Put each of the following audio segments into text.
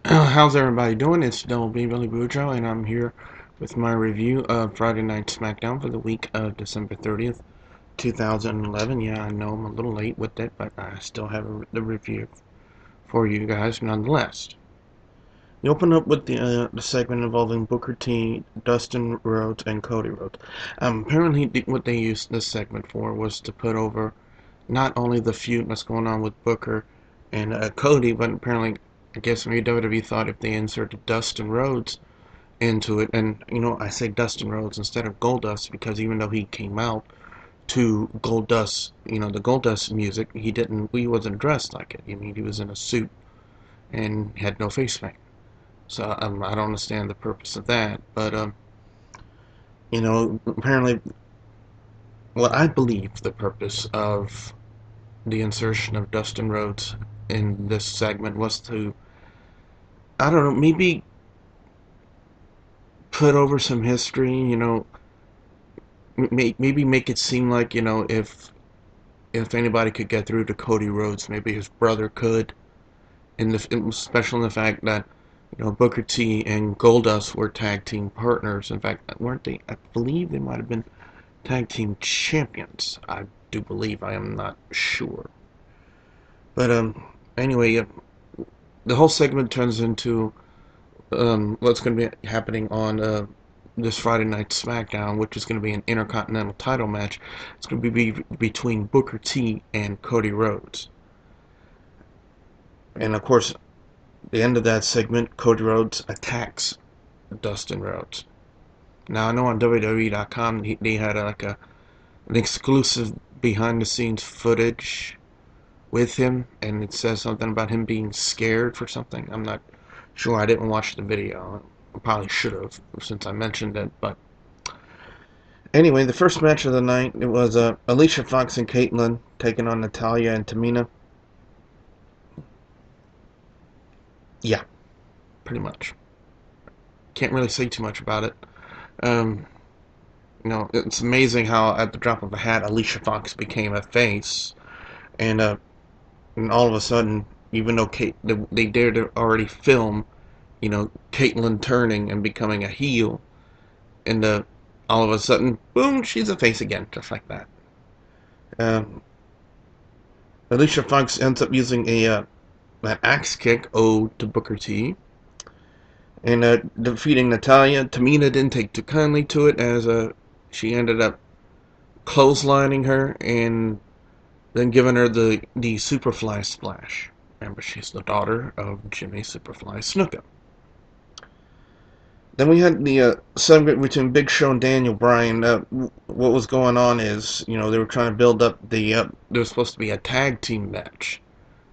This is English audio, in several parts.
How's everybody doing? It's still Billy Bujo, and I'm here with my review of Friday Night Smackdown for the week of December 30th, 2011. Yeah, I know I'm a little late with it, but I still have the review for you guys nonetheless. We open up with the segment involving Booker T, Dustin Rhodes, and Cody Rhodes. Apparently, what they used this segment for was to put over not only the feud that's going on with Booker and Cody, but apparently, I guess maybe WWE thought if they inserted Dustin Rhodes into it, and I say Dustin Rhodes instead of Goldust because even though he came out to Goldust, the Goldust music, he wasn't dressed like it. I mean, he was in a suit and had no face paint. So I don't understand the purpose of that, but apparently, well, I believe the purpose of the insertion of Dustin Rhodes in this segment was to, I don't know, maybe put over some history, maybe make it seem like, if anybody could get through to Cody Rhodes, maybe his brother could, especially in the fact that, Booker T and Goldust were tag team partners. In fact, weren't they? I believe they might have been tag team champions. I do believe. I am not sure. But anyway, the whole segment turns into what's going to be happening on this Friday night SmackDown, which is going to be an Intercontinental title match. It's going to be between Booker T and Cody Rhodes. And of course, at the end of that segment, Cody Rhodes attacks Dustin Rhodes. Now I know on WWE.com they had an exclusive behind-the-scenes footage with him, and it says something about him being scared for something. I'm not sure. I didn't watch the video. I probably should have since I mentioned it. But anyway, the first match of the night, it was Alicia Fox and Kaitlyn taking on Natalya and Tamina. Yeah, pretty much. Can't really say too much about it. It's amazing how at the drop of a hat, Alicia Fox became a face, and all of a sudden, even though they dared to already film, Kaitlyn turning and becoming a heel, and all of a sudden, boom, she's a face again, just like that. Alicia Fox ends up using an axe kick ode to Booker T, and defeating Natalya. Tamina didn't take too kindly to it, as she ended up clotheslining her and then giving her the Superfly Splash. Remember, she's the daughter of Jimmy Superfly Snuka. Then we had the segment between Big Show and Daniel Bryan. What was going on is, they were trying to build up there was supposed to be a tag team match.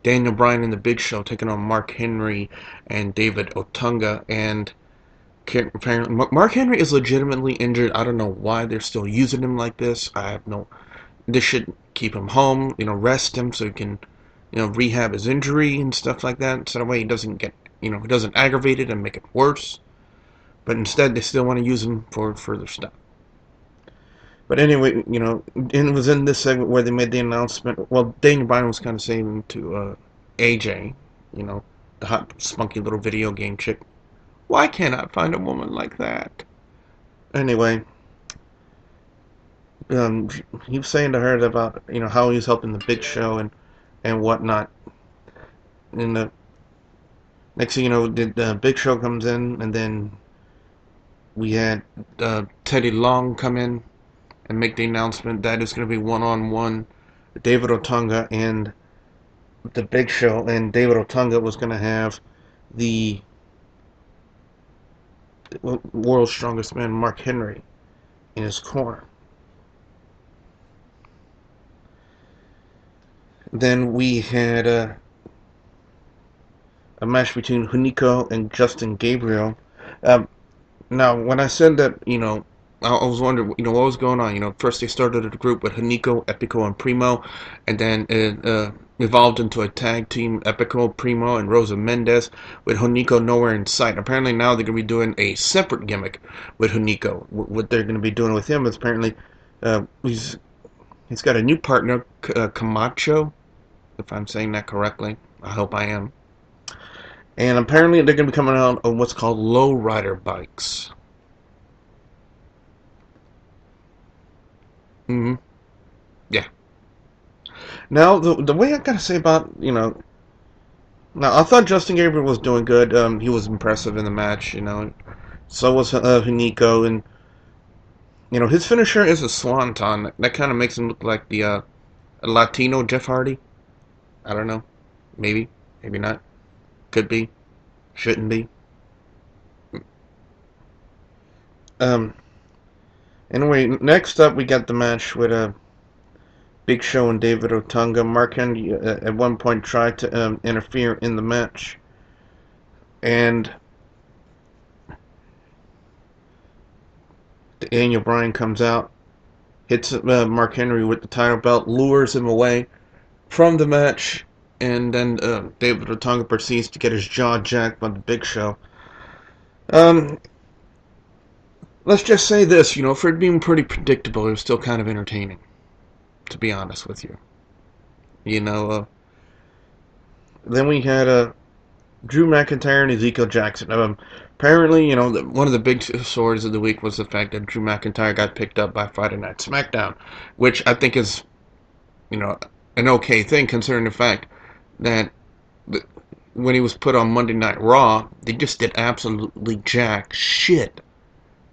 Daniel Bryan and the Big Show taking on Mark Henry and David Otunga, and apparently Mark Henry is legitimately injured. I don't know why they're still using him like this. They should keep him home, rest him so he can, rehab his injury and stuff like that, so that way he doesn't get, he doesn't aggravate it and make it worse. But instead, they still want to use him for further stuff. But anyway, it was in this segment where they made the announcement. Well, Daniel Bryan was kind of saying to AJ, the hot, spunky little video game chick, why can't I find a woman like that? Anyway, he was saying to her about, how he was helping the Big Show and whatnot. And the next thing you know, the Big Show comes in, and then we had Teddy Long come in and make the announcement that it's going to be one-on-one David Otunga and the Big Show, and David Otunga was going to have the world's strongest man, Mark Henry, in his corner. Then we had a match between Hunico and Justin Gabriel. Now, when I said that, I was wondering, what was going on. First they started a group with Hunico, Epico, and Primo, and then it evolved into a tag team, Epico, Primo, and Rosa Mendez, with Hunico nowhere in sight. Apparently now they're going to be doing a separate gimmick with Hunico. What they're going to be doing with him is apparently he's got a new partner, Camacho, if I'm saying that correctly. I hope I am. And apparently they're going to be coming out on what's called lowrider bikes. Mm-hmm. Yeah. Now, the way I gotta say about, now I thought Justin Gabriel was doing good. He was impressive in the match, So was Hunico, and his finisher is a swanton. That kind of makes him look like the Latino Jeff Hardy. I don't know. Maybe, maybe not. Could be. Shouldn't be. Um. Anyway, next up we got the match with Big Show and David Otunga. Mark Henry at one point tried to interfere in the match, and Daniel Bryan comes out, hits Mark Henry with the title belt, lures him away from the match, and then David Otunga proceeds to get his jaw jacked by the Big Show. Let's just say this, for it being pretty predictable, it was still kind of entertaining, to be honest with you. Then we had Drew McIntyre and Ezekeil Jackson. Apparently, one of the big stories of the week was the fact that Drew McIntyre got picked up by Friday Night Smackdown, which I think is, an okay thing considering the fact that when he was put on Monday Night Raw, they just did absolutely jack shit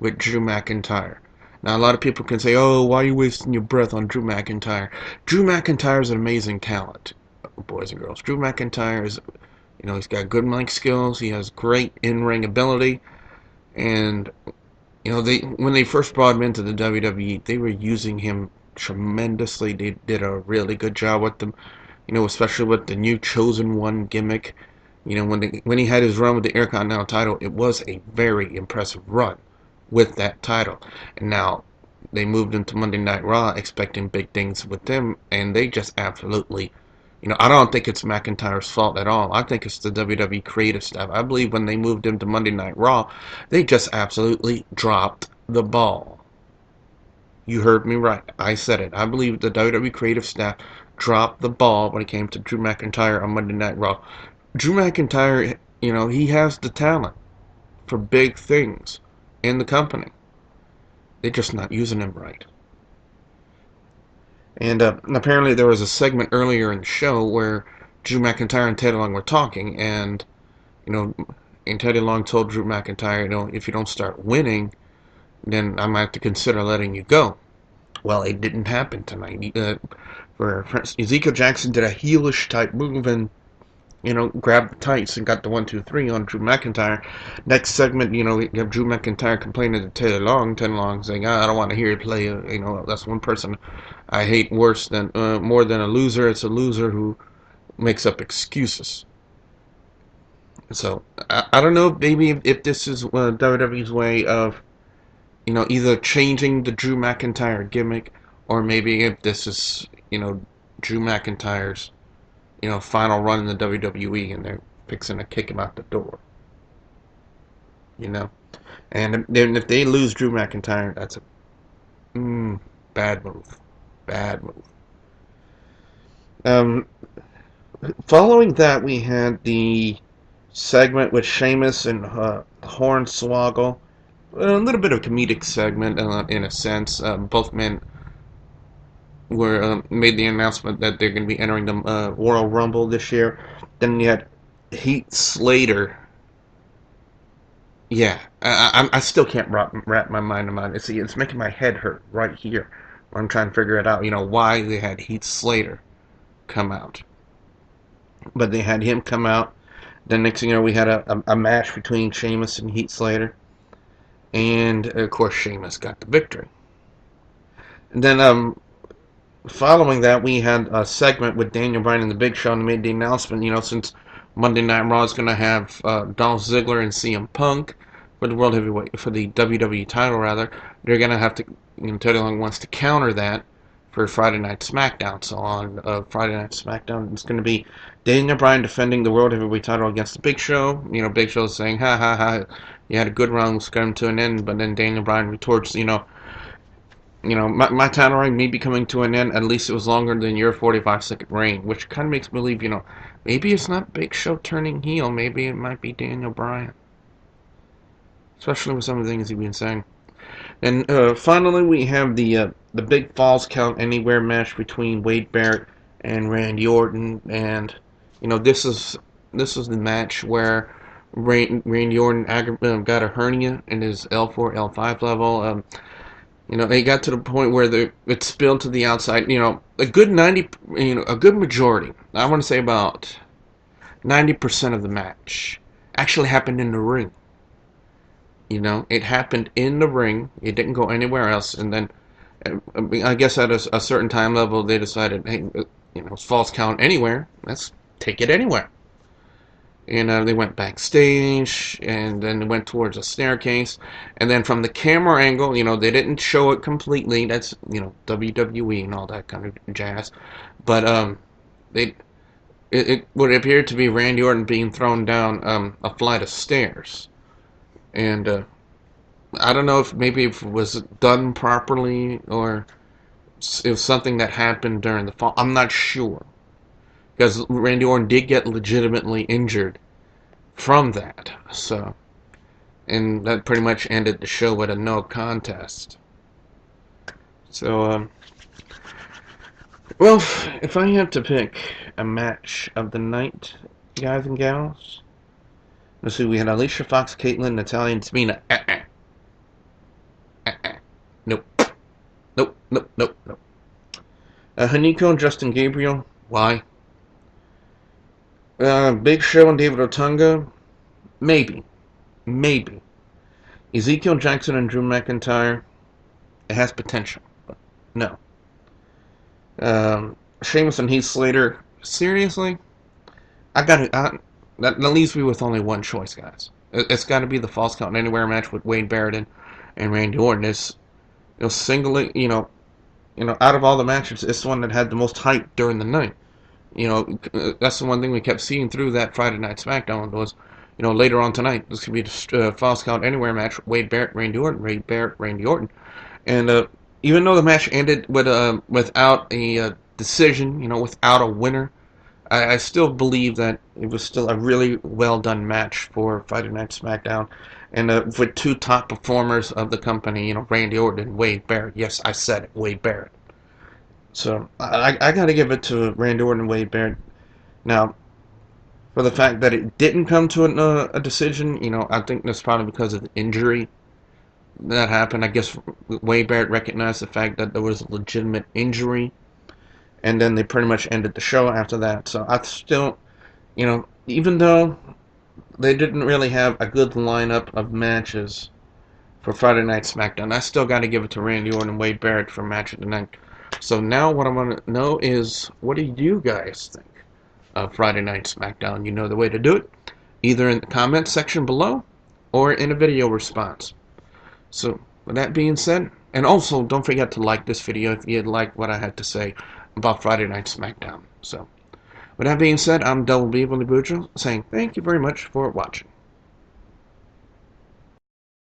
with Drew McIntyre. Now, a lot of people can say, oh, why are you wasting your breath on Drew McIntyre? Drew McIntyre is an amazing talent, boys and girls. Drew McIntyre is, he's got good mic skills. He has great in-ring ability. And, when they first brought him into the WWE, they were using him tremendously. They did a really good job with them, especially with the new Chosen One gimmick. When he had his run with the Intercontinental title, it was a very impressive run with that title. And now they moved into Monday Night Raw expecting big things with them, and they just absolutely, I don't think it's McIntyre's fault at all. I think it's the WWE creative staff. I believe when they moved him to Monday Night Raw, they just absolutely dropped the ball. You heard me right. I said it. I believe the WWE creative staff dropped the ball when it came to Drew McIntyre on Monday Night Raw. Drew McIntyre, he has the talent for big things in the company. They're just not using him right. And apparently there was a segment earlier in the show where Drew McIntyre and Teddy Long were talking, and and Teddy Long told Drew McIntyre, if you don't start winning, then I might have to consider letting you go. Well, it didn't happen tonight. Ezekeil Jackson did a heelish type move and grabbed the tights and got the 1-2-3 on Drew McIntyre. Next segment, you have Drew McIntyre complaining to Teddy Long. Teddy Long saying, I don't want to hear you play. That's one person I hate more than a loser. It's a loser who makes up excuses. So, I don't know, maybe if this is WWE's way of, either changing the Drew McIntyre gimmick, or maybe if this is, Drew McIntyre's final run in the WWE, and they're fixing to kick him out the door. And then if they lose Drew McIntyre, that's a bad move. Bad move. Following that, we had the segment with Sheamus and Hornswoggle. A little bit of a comedic segment, in a sense. Both men were made the announcement that they're going to be entering the Royal Rumble this year. Then you had Heath Slater. Yeah, I still can't wrap my mind around it. See, it's making my head hurt right here when I'm trying to figure it out. Why they had Heath Slater come out. But they had him come out. Then next thing you know, we had a match between Sheamus and Heath Slater. And, of course, Sheamus got the victory. And then, following that, we had a segment with Daniel Bryan and the Big Show, and they made the announcement, since Monday Night Raw is going to have Dolph Ziggler and CM Punk for the World Heavyweight, for the WWE title, rather, they're going to have to, Teddy Long wants to counter that for Friday Night Smackdown. So on Friday Night Smackdown, it's going to be Daniel Bryan defending the World Heavyweight title against the Big Show. Big Show saying, ha ha ha, you had a good run, let's get him to an end. But then Daniel Bryan retorts, You know, my title reign may be coming to an end. At least it was longer than your 45-second reign, which kind of makes me believe, you know, maybe it's not Big Show turning heel. Maybe it might be Daniel Bryan, especially with some of the things he's been saying. And finally, we have the big Falls Count Anywhere match between Wade Barrett and Randy Orton, and you know, this is the match where Randy Orton got a hernia in his L4 L5 level. You know, it got to the point where it spilled to the outside. You know, a good a good majority, I want to say about 90% of the match actually happened in the ring. You know, it happened in the ring. It didn't go anywhere else. And then, I guess at a certain time level, they decided, hey, you know, Falls Count Anywhere. Let's take it anywhere. And they went backstage, and then they went towards a staircase. And then from the camera angle, you know, they didn't show it completely. That's, you know, WWE and all that kind of jazz. But it would appear to be Randy Orton being thrown down a flight of stairs. And I don't know if maybe it was done properly or it was something that happened during the fall. I'm not sure. Because Randy Orton did get legitimately injured from that. So, and that pretty much ended the show with a no contest. So, well, if I had to pick a match of the night, guys and gals, let's see, we had Alicia, Fox, Kaitlyn, Natalya, and Tamina. Nope. Nope, nope, nope, nope. Hunico and Justin Gabriel. Why? Big Show and David Otunga. Maybe. Maybe. Ezekeil Jackson and Drew McIntyre. It has potential. But no. Sheamus and Heath Slater. Seriously? That leaves me with only one choice, guys. It's got to be the Falls Count Anywhere match with Wade Barrett and Randy Orton. It's, you know, singly, you know, out of all the matches, it's the one that had the most hype during the night. You know, that's the one thing we kept seeing through that Friday Night SmackDown was, you know, later on tonight, this could be the Falls Count Anywhere match, Wade Barrett, Randy Orton, Wade Barrett, Randy Orton. And even though the match ended without a decision, you know, without a winner, I still believe that it was still a really well done match for Friday Night SmackDown. And with two top performers of the company, you know, Randy Orton and Wade Barrett. Yes, I said it, Wade Barrett. So, I got to give it to Randy Orton and Wade Barrett. Now, for the fact that it didn't come to a decision, you know, I think that's probably because of the injury that happened. I guess Wade Barrett recognized the fact that there was a legitimate injury, and then they pretty much ended the show after that. So, I still, you know, even though they didn't really have a good lineup of matches for Friday Night SmackDown, I still got to give it to Randy Orton and Wade Barrett for match of the night. So now what I want to know is, what do you guys think of Friday Night SmackDown? You know the way to do it, either in the comments section below or in a video response. So with that being said, and also don't forget to like this video if you like what I had to say about Friday Night SmackDown. So with that being said, I'm WGS-TV saying thank you very much for watching.